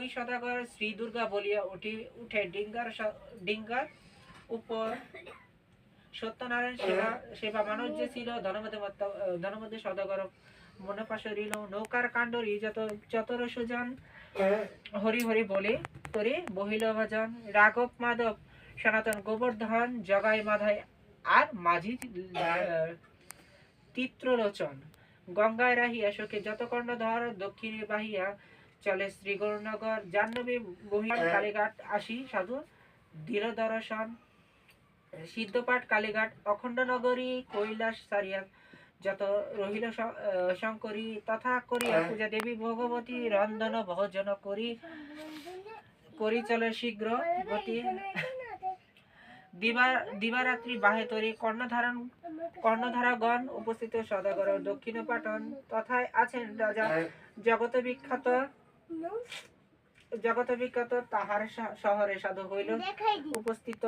সদাগর শ্রী দুর্গা বলিয়া উঠে ডিঙ্গার উপর সত্যনারায়ণ সেবা মানুষ যে ছিল ধনমধ্যে সদাগর মনোপাশরিল নৌকার কাণ্ডরি যতর সুজন হরি হরি বলে তোরে বহিল ভজন রাঘব মাধব সনাতন গোবর্ধন জগাই মাধায় আর মাঝি চিত্রলোচন গঙ্গায় রাহিয়া শোকে যত কর্ণধর দক্ষিণে বাহিয়া চলে শ্রী গৌরনগর জাহ্নবী বহিয়া কালীঘাট আসি সাধু দৃঢ় দর্শন সিদ্ধপাঠ কালীঘাট অখণ্ড নগরী কৈলাস সারিয়া যত রহিল শঙ্করী তথা করিয়া পূজা দেবী ভগবতী রন্ধন ভোজন করি চলে শীঘ্র গতি দিবারাত্রি বাহে তরি কর্ণধারাগণ উপস্থিত সদাগর দক্ষিণ পাটন তথায় আছেন রাজা জগত বিখ্যাত তাহার শহরে সাধু হইল উপস্থিত